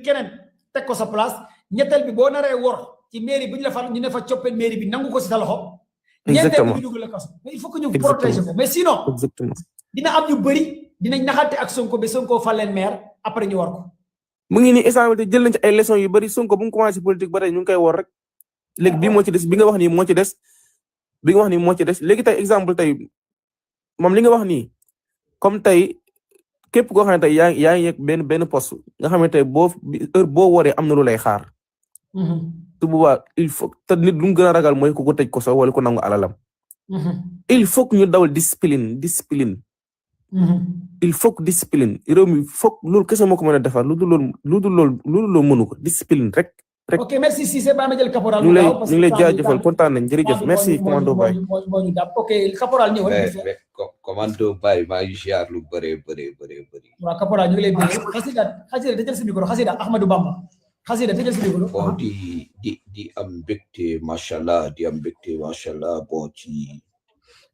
keneen teg ko sa place ñetteel bi boo naree wor ci mairie bi ñu la fal ñu ne fa coppeel mairie bi nangu ko si sa loxo ñeenteel bi ñu dugal la kaso mais il faut que ñu protéger ko mais sinon dina am ñu bëri dinañ naxante ak Sonko ba Sonko fal leen maire après ñu war ko mu ngi nii instant jël nañ ci ay leçons yu bëri Sonko bu mu commencé politique ba tey ñu ngi koy wor rek léegi bii moo ci des bi nga wax nii moo ci des bi nga wax nii moo ci des léegi tey exemple tey moom li nga wax nii comme tey képp koo xam ne tey yaa ngi yegg benn poste nga xam ne tey heure boo waree am na lu lay xaar su boobaa il faut te nit lu mu gën a ragal mooy ku ko tëj ko so wala ko nangu alalam il faut que ñu dawal discipline il faut que discipline réew mi foog loolu kese moo ko mën a defar lu dul loolu mënu ko discipline rek ok merci Cissé ba ma jël caporal ñu ngi lay jaajëfal kontaan nañ jërëjëf merci commando Baye ok caporal ñëw mais commando Baye maa ngi ziar lu bëree waaw caporal ñu ngi lay bëgg xasida dajal sa micro xasida Ahmadou Bamba xasida dajal sa micro bon di am mbégte machallah bon ci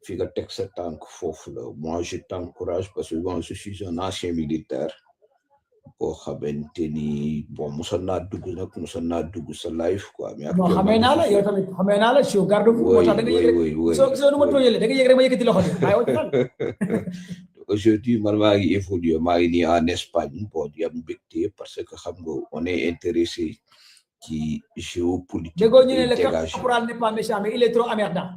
fi nga teg sa tànk foofu la moi je t'encourage parce que bon je suis un ancien militaire boo xamante ni bon mosoon naa dugg sa live quoi mais non xamee naa la yow tamit xamee naa la show garde moo tax da nga yëg soo nu ma tooñee da nga yëg rek ma yëkkati loxo bi aujourd'hui man maa ngi évolué maa ngi nii en Espagne bon di am mbégte parce que xam nga on est intéressé ci géopolitique déggoo ñu ne le caporal n'est pas méchant mais il est trop emmerdant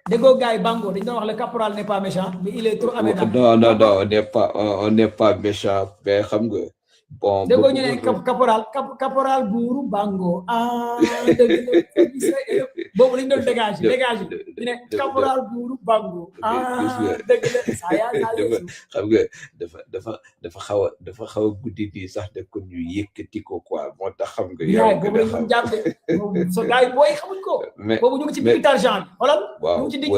déggoo gars yi Bango dañu doon wax le caporal n'est pas méchant mais il est trop emmerdant non on n'est pas méchant mais xam nga bon déggoo ñu ne caporal buuru Bango boobu lañu doon dégagé ñu ne caporal buuru Bango dëgg la xam nga dafa xaw a guddi nii sax de ko ñu yëkkati ko quoi moo tax xam nga yow boobu lañu doon jàpp de so gars yi booy xamuñ ko boobu ñu ngi ci digg targent bi xoolal ñu ngi ci digg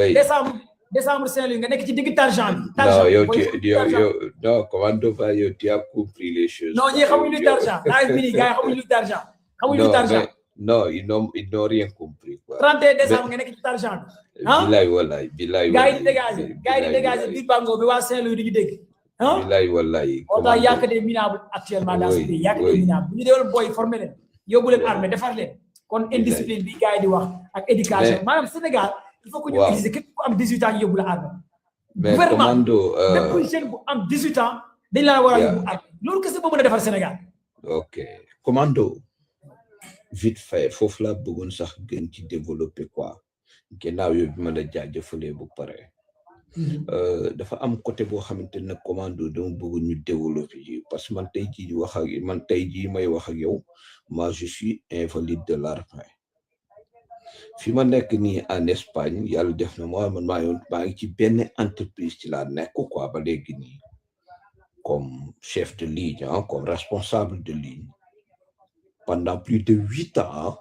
décembre Saint-Louis nga nekk ci digg targent bi non yow non commando va yow tu as compris les choses non ñi xamuñ lu targent live bi nii gars yi xamuñ lu targent xamuñ lu targent non ils n'ont rien compris quoi 31 décembre nga nekk ci targent bi bilaay gars yi di dégagé biir Bango bi waa Saint-Louis di ñu dégg bilaay wallaay moo tax yàq des minables actuellement dans ce pays yàq des minables bu ñu deewal booy formé leen yóbbu leen armée defar leen kon indiscipline bi gars yi di wax ak éducation maanaam Sénégal il faut que ñu utiliser képp ku am 18 ans ñu yóbbu la armée gouvernement bépp jeune bu am 18 ans dañ la war a yóbbu armée loolu kese moo mën a defar Sénégal ok commando vite fait foofu laa bëggoon sax gën ci développer quoi gannaaw yow bi ma la jaajëfalee bu pare dafa am côté boo xamante ne commando dama bëgg ñu développer parce que man tey jii may wax ak yow moi je suis invalide de l'armée fi ma nekk nii en Espagne yàlla def na man maa ngi ci benn entreprise ci laa nekk quoi ba léegi nii comme chef de ligne comme responsable de ligne pendant plus de 8 ans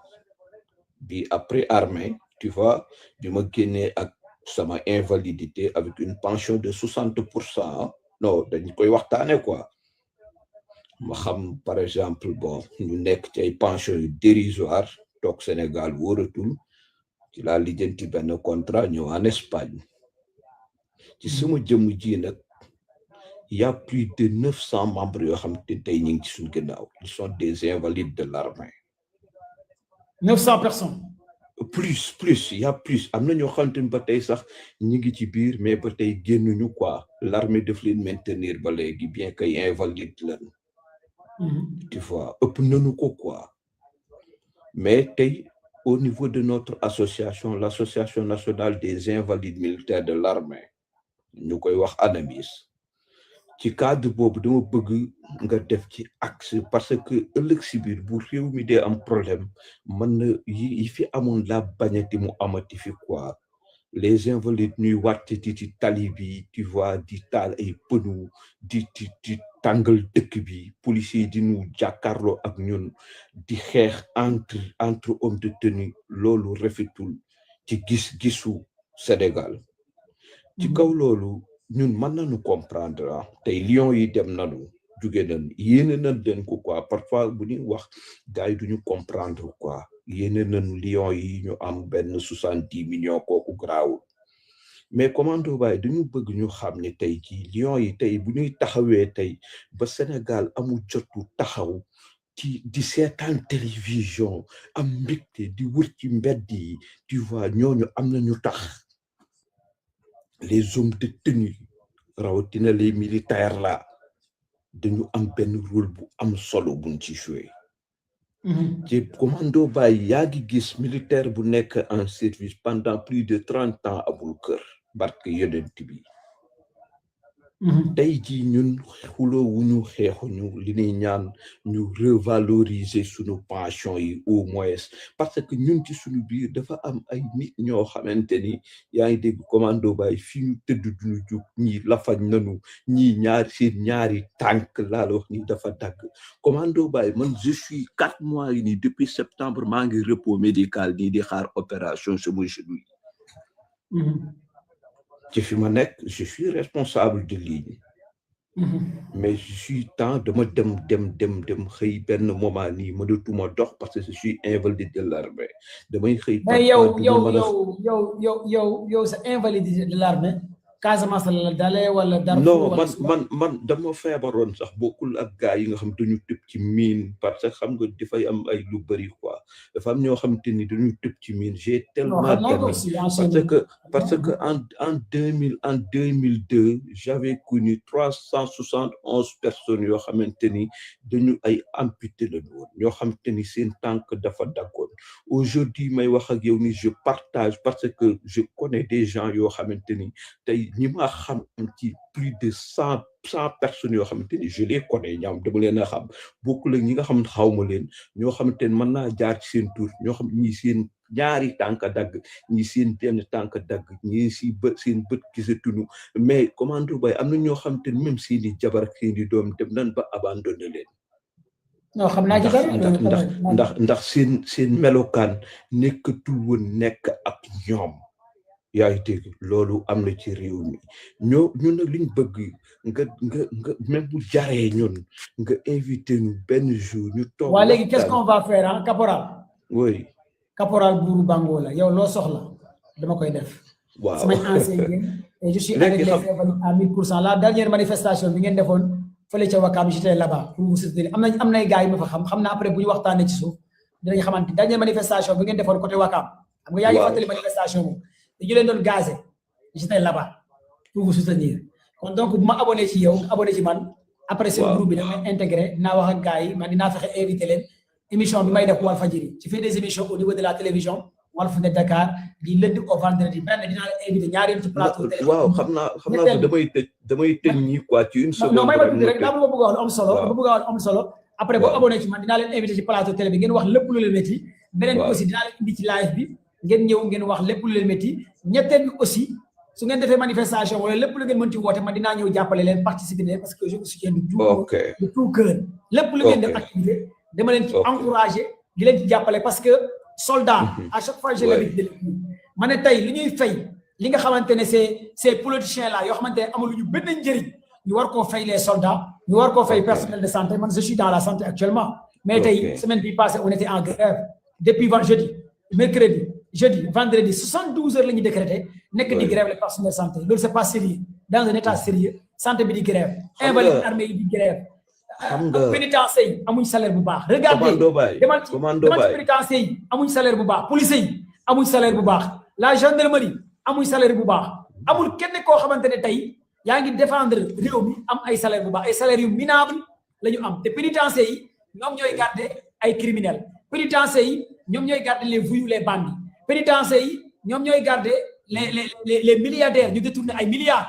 bi après armée tu vois bi ma génnee ak sama invalidité avec une pension de 60% non dañ koy waxtaane quoi ma xam par exemple bon ñu nekk ci ay pension yu dérisoire toog Sénégal wóoratul ci laa lijjanti benn contrat ñëw en Espagne ci sama jëmm ji nag il y a plus de 900 membres yoo xam te tey ñu ngi ci suñu gannaaw ils sont des invalides de l'armée 900 personnes plus il y a plus am na ñoo xamante ni ba tey sax ñu ngi ci biir mais ba tey génnuñu quoi l'armée daf leen maintenir ba léegi bien que invalide lan tu vois ëpp nañu ko quoi mais tey au niveau de notre association l'association nationale des invalides militaires de l'armée ñu koy wax ANAMIS ci cadre boobu dama bëgg nga def ci axe parce que ëllëg si biir bu réew mi dee am problème mën na yi fi amoon la bañati mu amati fi quoi les invalides ñuy wàcc ci tali bi tu vois di taal ay pneu di tàngal dëkk bi policiers di ñu jàkkaarloo ak ñun di xeex entre hommes de tenue loolu rafetul ci gis-gisu Sénégal ci kaw loolu ñun mën nañu comprendre tey lion yi dem nañu jóge nañ yéene nañ leen ko quoi parfois bu ñuy wax gars yi duñu comprendre quoi yéene nañ lion yi ñu am benn 70 millions kooku garaawul mais commando bay dañu bëgg ñu xam ne tey ci Lions yi tey bu ñuy taxawee tey ba Sénégal amul jotu taxaw ci di seetaan télévision am mbégte di wër ci mbedd yi tu vois ñooñu am na ñu tax les hommes de tenue rawatina les militaires là dañu am benn rôle bu am solo buñ ci joué ci commando bay yaa ngi gis militaire bu nekk en service pendant plus de 30 ans amul kër barke yonent bi tey ji ñun xuloo wuñu xeexuñu li ñuy ñaan ñu revaloriser suñu pension yi au moins parce que ñun ci suñu biir dafa am ay nit ñoo xamante ni yaa ngi dégg commando bay fi ñu tëdd duñu jug ñii lafañ nanu ñii seen ñaari tànk laa la wax ni dafa dagg commando bay man je suis 4 mois yi nii depuis septembre maa ngi repos médical nii di xaar opération sama genou yi ci fi ma nekk je suis responsable de ligne mais je suis temps dama dem xëy benn moment nii mënatuma dox parce que je suis invalide de l'armée damay xëy mais yow sa invalidité de l'armée Casamance la dalee wala dara non man dama feebaroon sax bokkul ak gars yi nga xam dañu tëb ci mine parce que xam nga dafay am ay lu bëri quoi dafa am ñoo xamante ni dañu tëb ci mine j'ai tellement parce que en 2002 j'avais connu 371 personnes yoo xamante ni dañu ay amputé la woon ñoo xamante ni seen tànk dafa daggoon aujourd'hui may wax ak yow ni je partage parce que je connais des gens yoo xamante ni tey ñi ma xam ci plus de 100 personnes yoo xamante ni je les connais ñoom dama leen a xam bokkul ak ñi nga xam xawma leen ñoo xamante ni mën naa jaar ci seen tur ñoo xam ñi seen ñaari tànk dagg ñi seen benn tànk dagg ñi si bët seen bët gisatuñu mais commando bay am na ñoo xamante ni même seeni jabar ak seeni doom dem nañ ba abandonné leen non xam naa ci dara ndax seen melokaan nekkatul woon nekk ak ñoom yaa ngi dégg loolu am na ci réew mi ñun nag liñ bëgg nga même bu jaree ñun nga invité ñu benn jour ñu toog. waa léegi qu'est-ce qu'on va faire hein caporal. oui. caporal Buuru Bango la yow loo soxla dama koy def. waaw samay ancien et je suis avec les invalides à 1000%. La dernière manifestation bi ngeen defoon fële ca Wakaam j'étais là-bas pour vous soutenir am nay gars yi ma fa xam naa après bu ñu waxtaanee ci suuf dinañ xamante dernière manifestation bi ngeen defoon côté Wakaam. xam nga yaa ngi fàttali manifestation moom. dañu leen doon gazé j'étais là-bas pour vous soutenir kon donc bu ma abonné ci yow abonné ci man après seen groupe bi damay intégré dinaa wax ak gars yi man dinaa fexe invité leen émission bi may def Walfadjri ci fais des émissions au niveau de la télévision Walfadjri Dakar di lundi au vendredi benn dinaa la invité ñaari yoon ci plateau télé waaw xam naa damay tëj ñi quoi ci une seconde non may ma tuuti rek daa ma bëgg a wax lu am solo ma bëgg a wax lu am solo après boo abonné ci man dinaa leen invité ci plateau télé bi ngeen wax lépp lu leen métti beneen bi aussi dinaa leen indi ci live bi ngeen ñëw ngeen wax lépp lu leen métti ñetteel bi aussi su ngeen defee manifestation wala lépp lu ngeen mën ci woote man dinaa ñëw jàppale leen participer leen parce que je vous soutiens de tout cœur lépp lu ngeen def activité dama leen ci encourager di leen ci jàppale parce que soldat à chaque fois je l'ai dit ma ne tey li ñuy fay li nga xamante ne ces politiciens là yoo xamante ne amaluñu benn njëriñ ñu war koo fay les soldats ñu war koo fay personnel de santé man je suis dans la santé actuellement mais tey semaine bi passée on était en grève depuis jeudi mercredi jeudi vendredi 72 heures la ñuy décrété nekk di grève les personnels de santé loolu c'est pas sérieux dans un état sérieux santé bi di grève invalide armée yi di grève pénitencier yi amuñ salaire bu baax regardez demal ci pénitencier yi amuñ salaire bu baax policiers yi amuñ salaire bu baax la gendarmerie amuñ salaire bu baax amul kenn koo xamante ne tey yaa ngi défendre réew mi am ay salaire bu baax ay salaire yu minable la ñu am te pénitencier yi ñoom ñooy garder ay criminels pénitencier yi ñoom ñooy garder les voyous les bandits pénitencier yi ñoom ñooy garder les milliardaires ñu détourner ay milliards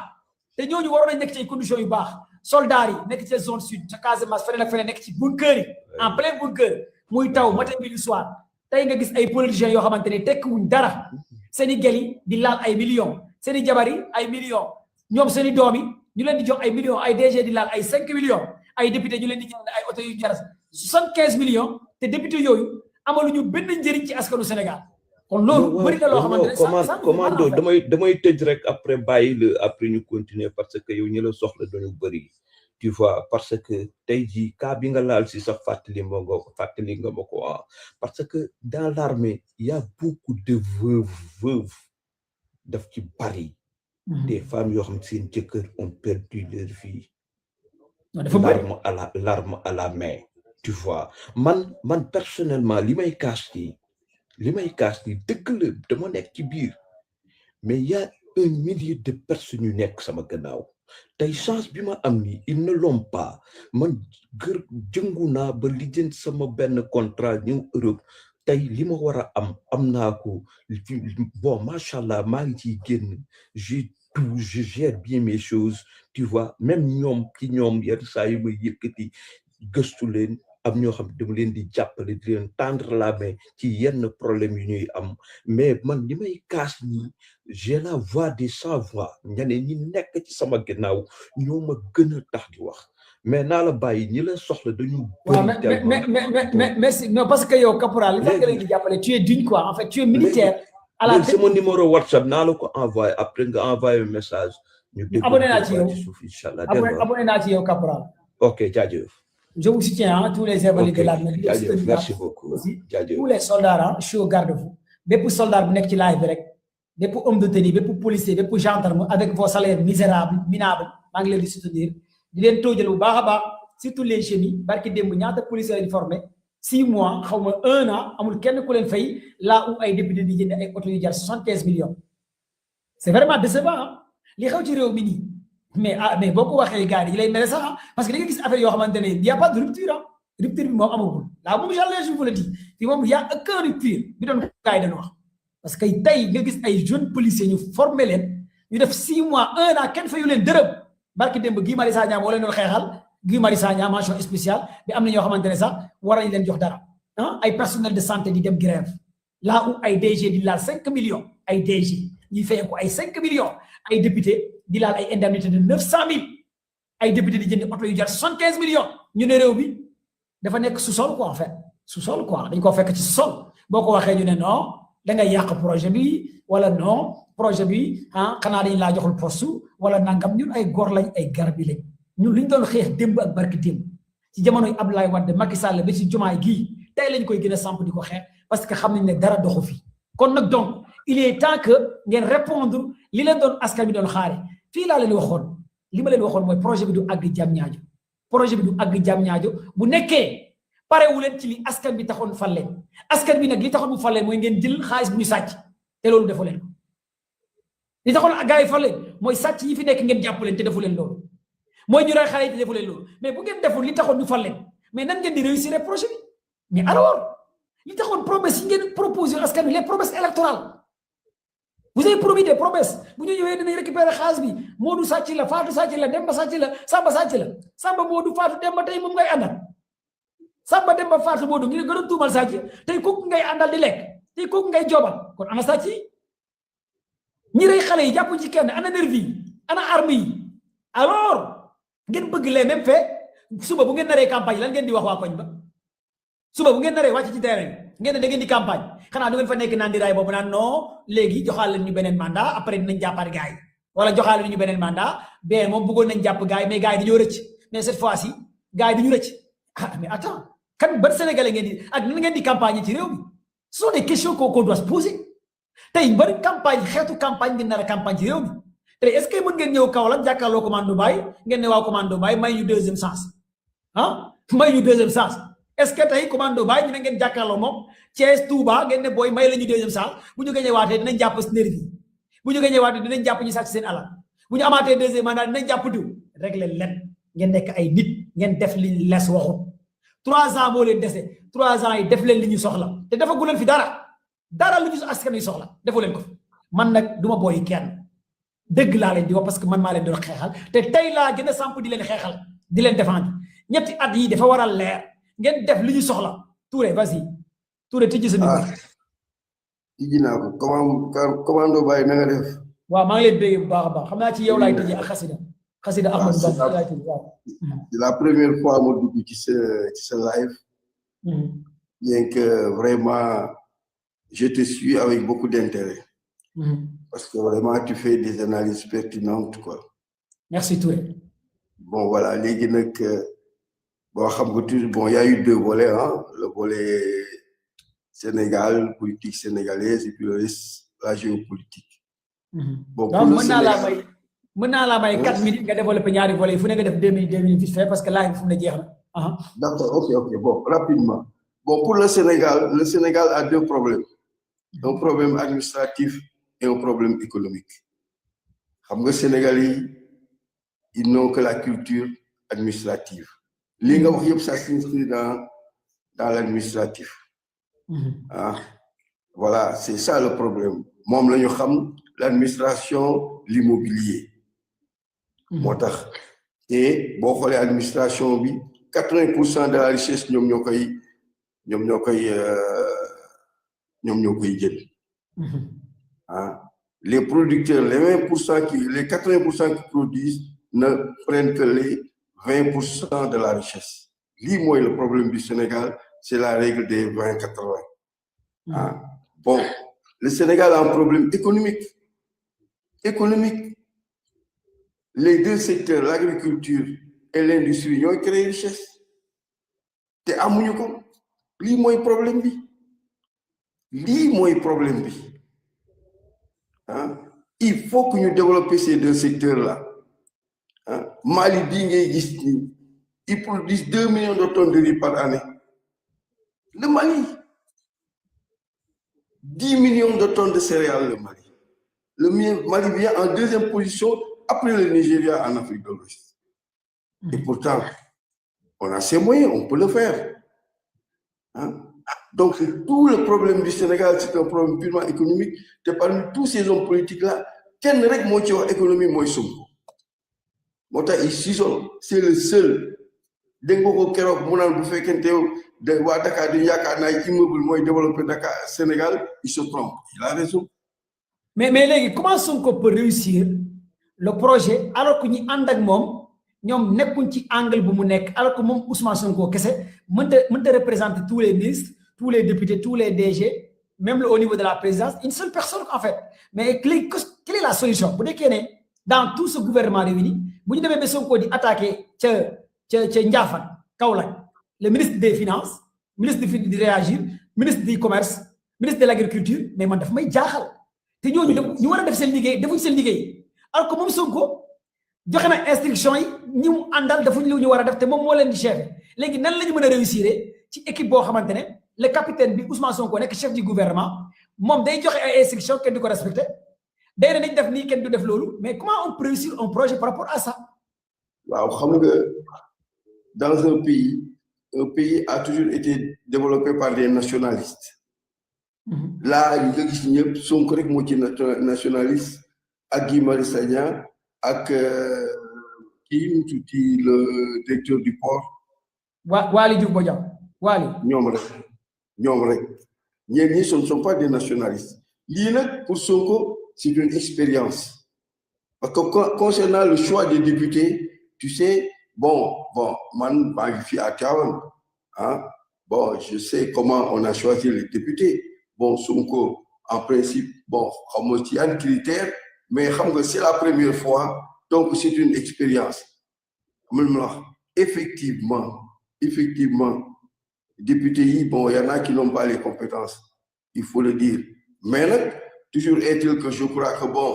te ñooñu waroon nañ nekk ci ay conditions yu baax soldats yi nekk ci zone sud ca Casamance feneen ak feneen nekk ci bunker yi en plein bunker muy taw matin midi soir tey nga gis ay politiciens yoo xamante ne tekkiwuñ dara seen i gel yi di laal ay millions seen i jabar yi ay millions ñoom seen i doom yi ñu leen di jox ay millions ay DG di laal ay 5 millions ay député ñu leen di jënd ay oto yu jar 75 millions te député yooyu amaluñu benn njëriñ ci askanu Sénégal. kon loolu bëri na loo xamante ne commando damay tëj rek après bàyyi la après ñu continuer parce que yow ñi la soxla dañu bëri tu vois parce que tey jii cas bi nga laal si sax fàttali nga ma ko parce que dans l'armée il y a beaucoup de veuves daf ci bari des femmes yoo xam seen jëkkër ont perdu leur vie l'arme à la main tu vois man personnellement li may kaas ni dëgg la dama nekk ci biir mais y a 1 millier de personnes yu nekk sama gannaaw tey chance bi ma am ni ils ne l'ont pas man jëngu naa ba lijjën sama benn contrat ñëw Europe tey li ma war a am naa ko bon macha allah maa ngi ciy génn je gère bien mes choses tu vois même ñoom yenn saa yu may yëkkati gëstu leen am ñoo xam dama leen di jàppale di leen tendre la main ci yenn problème yu ñuy am mais man li may kaas nii j'ai la voix des sans voix ñeneen ñi nekk ci sama ginnaaw ñoo ma gën a tax di wax mais naa la bàyyi ñi la soxla dañu mais non parce que yow caporal li tax nga leen di jàppale tu es digne quoi en fait tu es militaire à la c'est mon numéro WhatsApp naa la ko envoyé après nga envoyé message ñu abonné naa ci yow inchallah abonné naa ci yow caporal ok jaajëf je vous soutiens tous les invalides de l'armée merci beaucoup tous les soldats je suis au garde-vous bépp soldat bu nekk ci live bi rek bépp homme de tenue bépp policier bépp gendarme avec vos salaires misérables minables maa ngi leen di soutenir di leen toojal bu baax a baax surtout les jeunes yi barki démb ñaata policiers lañ formé 6 mois xaw ma 1 an amul kenn ku leen fay là où ay député di jënd ay oto yu jar 75 millions c'est vraiment décevant li xew ci réew mi nii mais boo ko waxee gars yi lay mel sax parce que da nga gis affaire yoo xamante ne y a pas de rupture rupture bi moom amagul là moom je vous le dis fii moom y a aucun rupture bi doon gars yi dañu wax parce que tey nga gis ay jeunes policiers ñu formé leen ñu def 6 mois 1 an kenn fayu leen dërëm barki démb Guy Marius Sagna moo leen doon xeexal Guy Marius Sagna mention spéciale bi am na ñoo xamante ne sax war nañ leen jox dara ay personnel de santé di dem grève là où ay DG di laal 5 millions ay DG ñuy fay ko ay 5 millions ay député di laal ay indemnité de 900 000 ay député di jënd oto yu jar 75 millions ñu ne réew bi dafa nekk sous-sol quoi en fait sous-sol quoi dañ ko fekk ci sol boo ko waxee ñu ne non da ngay yàq projet bi wala non projet bi xanaa dañ laa joxul poste wala nangam ñun ay góor lañ ay garab yi lañ ñun li ñu doon xeex démb ak barki démb ci jamonoy Abdoulaye Wade Macky Sall ba ci Diomaye gii tey lañ koy gën a samp di ko xeex parce que xam nañ ne dara doxu fi kon nag donc il est temps que ngeen répondre li leen doon askan bi doon xaare fii laa leen waxoon li ma leen waxoon mooy projet bi du àgg Diamniadio projet bi du àgg Diamniadio bu nekkee parewu leen ci li askan bi taxoon fal leen askan bi nag li taxoon bu fal leen mooy ngeen jël xaalis bu ñu sàcc te loolu defu leen ko li taxoon gars yi fal leen mooy sàcc yi fi nekk ngeen jàpp leen te defu leen loolu mooy ñu rey xale yi te defu leen loolu mais bu ngeen deful li taxoon ñu fal leen mais nan ngeen di réussir projet bi mais alors li taxoon promesse yi ngeen proposé askan bi les promesses électorales vous avez promis des promesses bu ñu ñëwee dinañ récupérer xaalis bi Modou sàcc la Fatou sàcc la Demba sàcc la Samba sàcc la Samba Modou Fatou Demba tey moom ngay àndal Samba Demba Fatou Modou ngi gën a tuumal sàcc tey kooku ngay àndal di lekk tey kooku ngay joobal kon ana sàcc yi ñi rey xale yi jàpp ci kenn ana nervi yi ana arme yi alors ngeen bëgg les mêmes faits suba bu ngeen naree campagne lan ngeen di wax waa koñ ba suba bu ngeen naree wàcc ci terrain ngeen ne da ngeen di campagne xanaa du ngeen fa nekk naan di raay boobu naan non léegi joxaal leen ñu beneen mandat après dinañ jàppaat gars yi wala joxaal leen ñu beneen mandat bien moom bëggoon nañ jàpp gars yi mais gars yi dañoo rëcc mais cette fois ci gars yi dañu rëcc mais attends kan ban Sénégalais ngeen di ak nan ngeen di campagne ci réew mi ce sont des questions qu'on doit se poser tey bari campagne xeetu campagne ngeen nar a campagne ci réew mi tey est-ce que mën ngeen ñëw Kaolack jàkkaarloo commando Baye ngeen ne waaw commando Baye may ñu deuxième chance may ñu deuxième chance est-ce que tey commando Baye ñu ne ngeen jàkkaarloo moom Thiès Touba ngeen ne booy may la ñu deuxième chance bu ñu gañee waatee dinañ jàpp nervi bu ñu gañee waatee dinañ jàpp ñu sàcc seen alal bu ñu amaatee deuxième mandat dinañ jàpp diw régler leen ngeen nekk ay nit ngeen def li les waxut 3 ans moo leen dese 3 ans yi def leen li ñu soxla te defagu leen fi dara lu ñu askan yi soxla defu leen ko man nag du ma booy kenn dëgg laa leen di wax parce que man maa leen doon xeexal te tey laa gën a samp di leen xeexal di leen défendre ñetti at yi dafa war a leer ngeen def li ñu soxla Touré vas-y Touré tijji sa micro. tijji naa ko commando Baye na nga def. waaw maa ngi leen bégee bu baax a baax xam naa ci yow laay tijji ak xasida Ahmadou Ba laay tijji waaw. c'est la première fois ma dugg ci sa live. bien que vraiment je te suis avec beaucoup d'intérêt. Parce que vraiment tu fais des analyses pertinentes quoi. Merci Touré. Bon voilà léegi nag bon xam nga toujours bon il y a eu 2 volets le volet Sénégal politique sénégalaise et puis le reste la géopolitique. Bon, donc mën naa la may 4 minutes nga développer ñaari volets yi fu ne nga def 2 minutes vite fait parce que là fu mu ne jeex na. D'accord, ok, bon, rapidement. Bon, pour le Sénégal a deux problèmes. Un problème administratif et un problème économique. Les Sénégalais, ils n'ont que la culture administrative. Les gens, ça s'inscrit dans l'administratif. Voilà, c'est ça le problème. Moi, l'administration, l'immobilier. Et bon, l'administration, 80% de la richesse, nous les producteurs, les 80% qui produisent ne prennent que les 20% de la richesse. Le problème du Sénégal, c'est la règle des 20-80. Bon, le Sénégal a un problème économique. Les deux secteurs, l'agriculture et l'industrie, ils ont créé richesse. C'est le problème. Il faut que nous développions ces deux secteurs-là. Mali, ils produisent 2 millions de tonnes de riz par année. Le Mali, 10 millions de tonnes de céréales, le Mali. Le Mali vient en deuxième position après le Nigeria en Afrique de l'Ouest. Et pourtant, on a ces moyens, on peut le faire. Donc, tout le problème du Sénégal, c'est un problème purement économique. Et parmi tous ces hommes politiques-là, quel n'est pas économie, moi, c'est le seul. Dengo Kerok, Mounan Bouffé Kenteo, de Ouadaka, de Yaka, immeuble, moi, développé Dakar, Sénégal, il se trompe. Il a raison. Mais comment Sonko peut réussir le projet alors que nous avons ñom nekkuñ ci angle bu mu nekk alors que mom Ousmane Sonko kessé mënta représenter tous les ministres, tous les députés, tous les DG, même au niveau de la présidence, une seule personne en fait. Mais quelle est la solution? Pour dire dans tout ce gouvernement réuni, bu ñu démé ba Sonko di attaquer ci Ndiafane, Kaolack, le ministre des Finances, ministre de réagir, ministre du Commerce, ministre de l'Agriculture, mais man daf may jaaxal. Té ñooñu ñu wara def seen liggéey, defuñ seen liggéey. Alors que mom Sonko joxe na instruction yi ñi mu àndal defuñ lu ñu war a def te moom moo leen di chef léegi nan la ñu mën a réussir ci équipe boo xamante ne le capitaine bi Ousmane Sonko nekk chef du gouvernement moom day joxe ay instruction kenn du ko respecté day ne nañ def nii kenn du def loolu mais comment on peut réussir un projet par rapport à ça. waaw xam nga dans un pays a toujours été développé par des nationalistes. Là ñu nga gis ñëpp Sonko rek moo ci nationaliste ak Guy Marius Sagna ak le directeur du port. Waly Diouf Bodiang. Waly. ñoom rek ñi ce ne sont pas des nationalistes. Lii nag pour Sonko c'est une expérience. Parce que concernant le choix des députés, tu sais, bon, man maa ngi fi à Tivaouane, bon, je sais comment on a choisi les députés. Bon, Sonko, en principe, bon, comme il y a un critère, mais c'est la première fois, donc c'est une expérience. Effectivement, députés, bon, il y en a qui n'ont pas les compétences, il faut le dire. Mais là, toujours est-il que je crois que bon,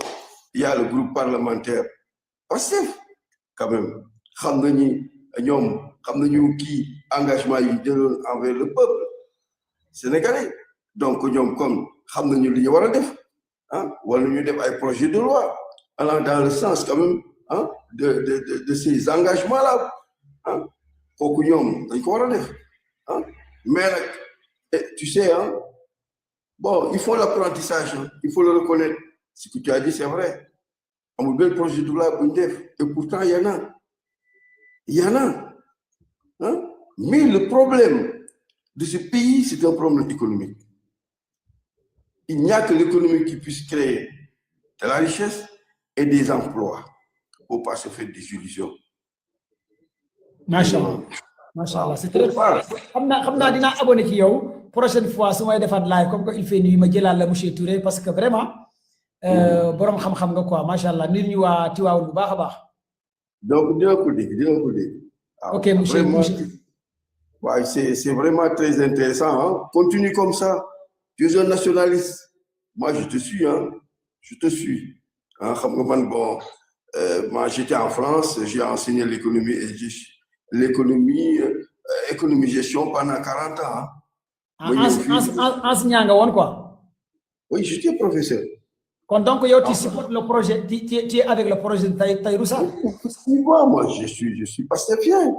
il y a le groupe parlementaire passif, quand même. Qui engagement envers le peuple sénégalais. Donc, nous comme nous avons def, un projet de loi allant dans le sens quand même de ces engagements-là. Mais tu sais, bon, il faut l'apprentissage, il faut le reconnaître. Ce que tu as dit, c'est vrai. On a un projet de loi et pourtant, il y en a. Mais le problème de ce pays, c'est un problème économique. Il n'y a que l'économie qui puisse créer de la richesse et des emplois. Il ne faut pas se faire des illusions. Machallah, c'est très fort. Je vais abonné ci yow prochaine fois su may defaat live comme que il fait nuit ma jëlaat la monsieur Touré parce que vraiment borom xam-xam nga quoi machallah nit ñu waa Tivaouane bu baax a baax. Donc dina ko dégg. Ok monsieur. Ouais, c'est vraiment très intéressant. Continue comme ça. Tu es un nationaliste. Moi, je te suis. Je te suis. Bon, moi, j'étais en France, j'ai enseigné l'économie et économie-gestion pendant 40 ans. Enseignant, quoi? Oui, j'étais professeur. Donc, tu supportes le projet, tu es avec le projet de Tahirou Sarr? Moi, je suis pastéfien.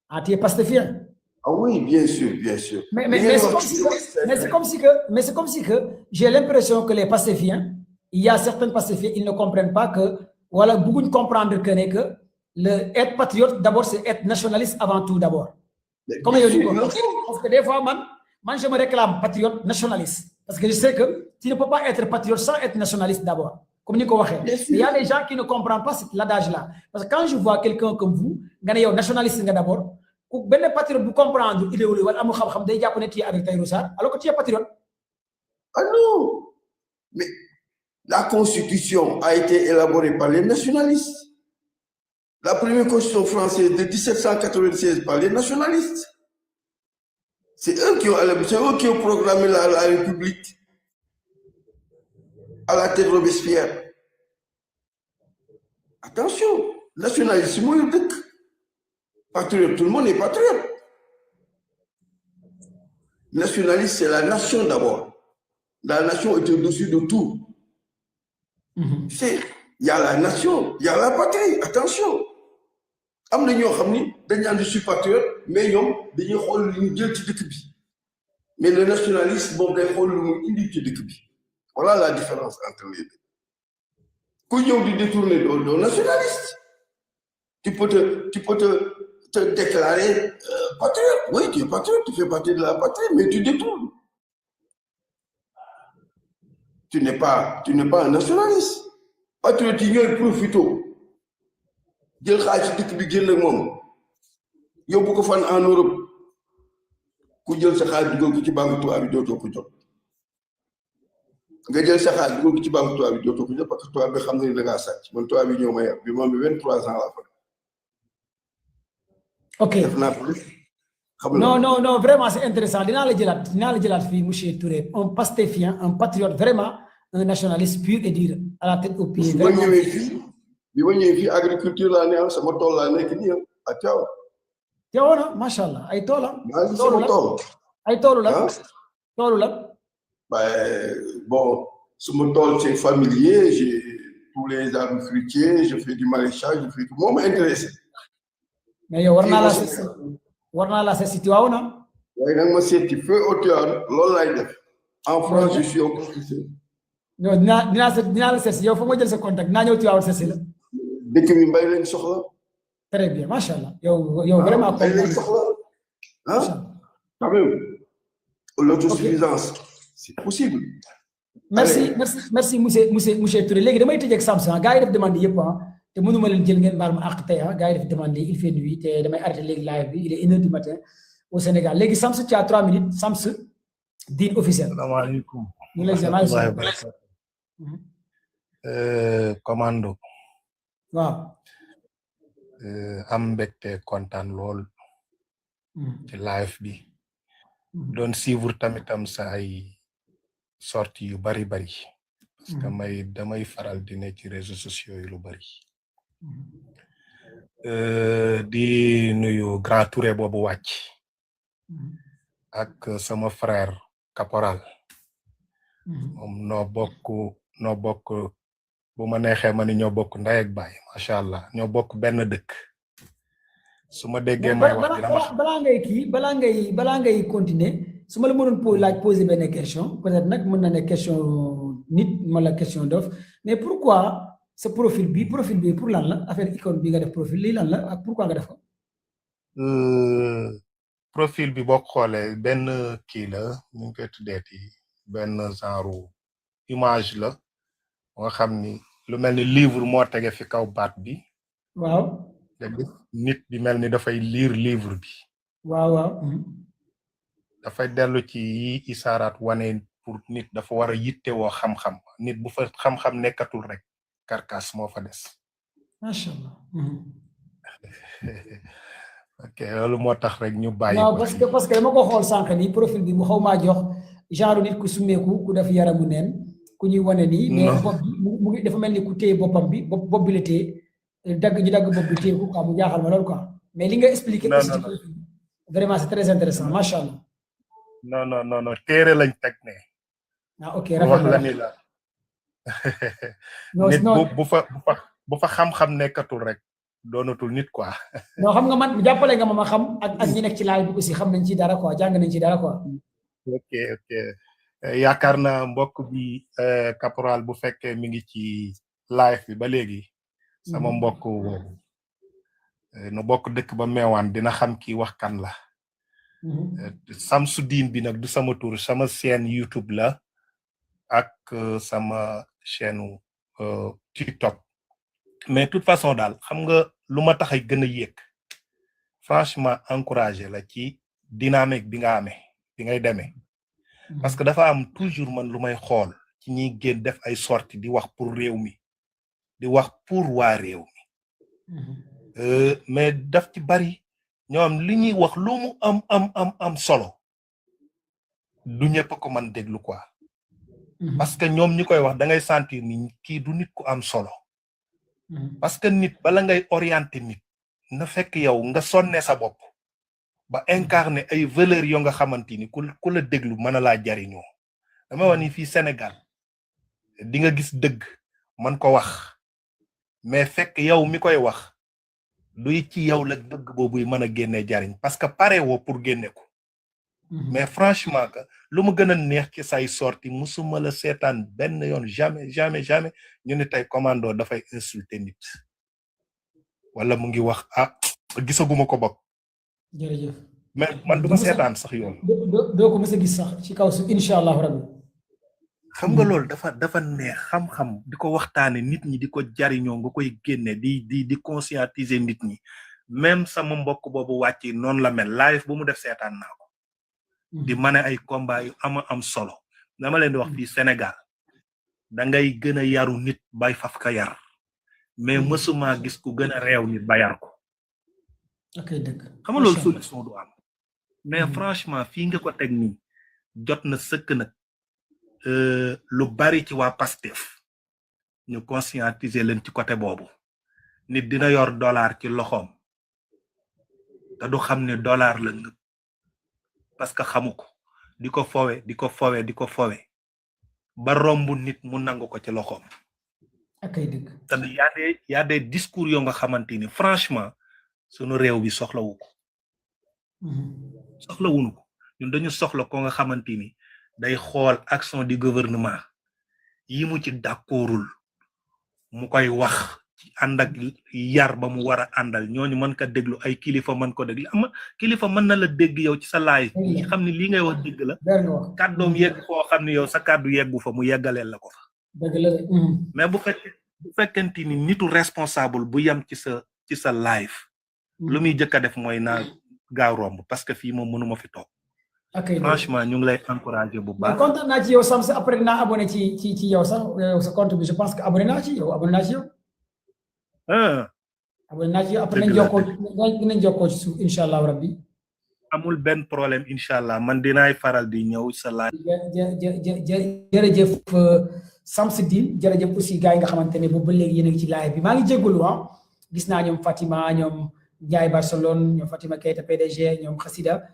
Ah, tu es pastéfien? Ah oui, bien sûr, bien sûr. Mais c'est comme si que j'ai l'impression que les pastéfiens, il y a certains pastéfiens, ils ne comprennent pas que, voilà, beaucoup de comprendre que être patriote, d'abord, c'est être nationaliste avant tout, d'abord. Comment je dis? Parce que des fois, moi, je me réclame patriote nationaliste. Parce que je sais que tu ne peux pas être patriote sans être nationaliste d'abord. Comme il y a des gens qui ne comprennent pas cet adage-là. Parce que quand je vois quelqu'un comme vous, nationaliste d'abord, ben patriote vous comprendre idéologie wala amu xam-xam day japp ne tu es avec Tahirou Sarr alors que tu es patriote. Ah non, mais la constitution a été élaborée par les nationalistes. La première constitution française de 1796 par les nationalistes. C'est eux qui ont programmé la République à la tête de Robespierre. Attention, nationalisme, patriote, tout le monde est patriote. Nationaliste, c'est la nation d'abord. La nation est au-dessus de tout. Il y a la nation, il y a la patrie. Attention. Je suis patriote, mais le nationalisme, voilà la différence entre les deux. Quand tu détourner le nationaliste, tu peux te déclarer patriote. Oui, tu es patriote, tu fais partie de la patrie, mais tu détournes. Tu n'es pas un nationaliste. Patriote, tu es profito. Jël xaalis dëkk bi génn ak moom yóbbu ko fan en Europe ku jël sa xaalis dugal ko ci banque tubaab bi dootoo ko jot nga jël sa xaalis dugal ko ci banque tubaab bi dootoo ko jot parce que tubaab bi xam na ni da ngaa sàcc man tubaab bi ñoo ma yar bi moom bi 23 ans laa fa. Ok. Non, vraiment c'est intéressant. Dinaa la jëlaat fii monsieur Touré, un pastéfien, un patriote, vraiment un nationaliste pur et dur à la tête au pied. bi ma ñëwee fii agriculture laa ne sama tool laa nekk nii à Thiaw. Thiaw na macha allah ay toolam. sama tool. ay toolu la. toolu la. Bon sama tool c'est familier, j'ai tous les arbres fruitiers, je fais du maraîchage, je fais tout. Moo ma intéressé. mais yow war naa la seet si Tiwaaw na. waaye nag ma seet ci feu au Tiwaaw loolu laay def. En France je suis un professeur. non dinaa la seet si yow fa ma jël sa contact dinaa ñëw Tiwaaw seet si la. dëkk bi mbay leen soxla. très bien macha allah yow vraiment. mbay leen soxla quand même l'autosuffisance c'est possible. merci monsieur Touré léegi damay tëjee ak Samson gars yi def demande yëpp te mënuma leen jël ngeen baal ma àq tey gars yi def demande il fait nuit te damay arrêté léegi live bi il est 1h du matin au Sénégal léegi Samson tu as 3 minutes Samson diin officiel. salaamaaleykum. ñu lay commando. waaw. am mbégte kontaan lool. ci live bi. doon suivre tamitam sa ay sorties yu bari. parce que damay faral di ne ci réseaux sociaux yi lu bari. di nuyu grand Touré boobu wàcc. ak sama frère caporal. moom noo bokk bu ma neexee ma ni ñoo bokk ndey ak baay macha allah ñoo bokk benn dëkk. su ma déggee may wax balaa ngay continuer su ma la mënoon poser benn question peut-être nag mën na ne question nit wala question dof mais pourquoi ce profil bi pour lan la affaire icône bi nga def profil lii lan la ak pourquoi nga def ko. profil bi boo xoolee benn kii la ñu ngi koy tuddeeti benn genre image la nga xam ni lu mel ni livre moo tege fi kaw baat bi. waaw. nit bi mel ni dafay lire livre bi. waaw. dafay dellu ci yi isaaraat wane pour nit dafa war a yittewoo xam-xam nit bu fa xam-xam nekkatul rek karkaas moo fa des. macha allah. ok loolu moo tax rek ñu bàyyi. waaw parce que dama ko xool sànq nii profil bi mu xaw maa jox genre nit ku sumeeku ku def yaramu neen ku ñuy wane nii mais bopp bi mu ngi dafa mel ni ku téye boppam bi bopp bi la téye ñu dagg bopp bi téye ko quoi mu jaaxal ma loolu quoi mais li nga expliqué aussi vraiment c'est très intéressant macha allah non téere lañ teg ne ok wax la ni la nit bu fa xam-xam nekkatul rek doonatul nit quoi non xam nga man jàppale nga ma xam ak ñi nekk ci laaj bi aussi xam nañ ci dara quoi jàng nañ ci dara quoi ok yaakaar naa mbokk bi caporal bu fekkee mi ngi ci live bi ba léegi sama mbokk boobu nu bokk dëkk ba meewaan dina xam ki wax kan la Samsudeen bi nag du sama tur sama chaîne YouTube la ak sama chaîne TikTok mais toute façon daal xam nga lu ma tax a gën a yéeg franchement encouragé la ci dynamique bi nga amee bi ngay demee parce que dafa am toujours man lu may xool ci ñiy génn def ay sorties di wax pour réew mi di wax pour waa réew mi mais daf ci bari ñoom li ñuy wax lu mu am solo du ñëpp ko man déglu quoi parce que ñoom ñi koy wax da ngay sentir ni kii du nit ku am solo parce que nit bala ngay orienter nit na fekk yow nga sonne sa bopp ba incarner ay valeurs yoo nga xamante ni ku la déglu mën a laa jariñoo dama wax ni fii Sénégal di nga gis dëgg man ko wax mais fekk yow mi koy wax luy ci yow la dëgg boobu mën a génne jariñ parce que pare woo pour génne ko mais franchement que lu mu gën a neex ci say sorti musuma la seetaan benn yoon jamais ñu ne tey commando dafay insulter nit wala mu ngi wax gisaguma ko bopp jërëjëf mais man duma seetaan sax yoon doo ko mës a gis sax ci kaw su insha allahu rabbi xam nga loolu dafa neex xam-xam di ko waxtaane nit ñi di ko jariñoo nga koy génne di conscientiser nit ñi même sama mbokk boobu wàcc noonu la mel live bu mu def seetaan naa ko di mane ay combat yu am solo dama leen di wax fii Sénégal da ngay gën a yaru nit bay faf ka yar mais mësuma gis ku gën a réew nit ba yar ko dëgg xam nga loolu solution du am mais franchement fii nga ko teg nii jot na sëkk nag lu bari ci waa Pastef ñu conscientiser leen ci côté boobu nit dina yor dollar ci loxoom te du xam ne dollar la nga parce que xamu ko di ko fowe ba romb nit mu nangu ko ci loxoom dëgg te y a des discours yoo nga xamante ni franchement sunu réew bi soxlawu ko soxlawuñu ko ñun dañu soxla ko nga xamante ni day xool action du gouvernement yi mu ci d'accordul mu koy wax ci ànd ak yar ba mu war a àndal ñooñu mën ko déglu ay kilifa mën ko déglu ama kilifa mën na la dégg yow ci sa live yi xam ne lii ngay wax dégg la kàddoom yegg foo xam ne yow sa kàddu yeggu fa mu yeggaleel la ko fa mais bu fekkente ni nitu responsable bu yem ci sa live lu muy jëkk a def mooy naa gaaw romb parce que fii moom mënuma fi toog franchement ñu ngi lay encourager bu baax kontaan naa ci yow Sam après dinaa abonné ci yow sax sa compte bi je pense que abonné naa ci yow abonné naa ci yow après nañ jokkoo ci suuf insha allah rabbi amul benn problème insha allah man dinaay faral di ñëw sa laaj jërëjëf Samsudeen jërëjëf aussi gars yi nga xamante ne boobu ba léegi yéen a ngi ci live bi maa ngi jégalu gis naa ñoom Fatima ñoom Ndiaye Barcelone ñoom Fatima Keita PDG ñoom Xasida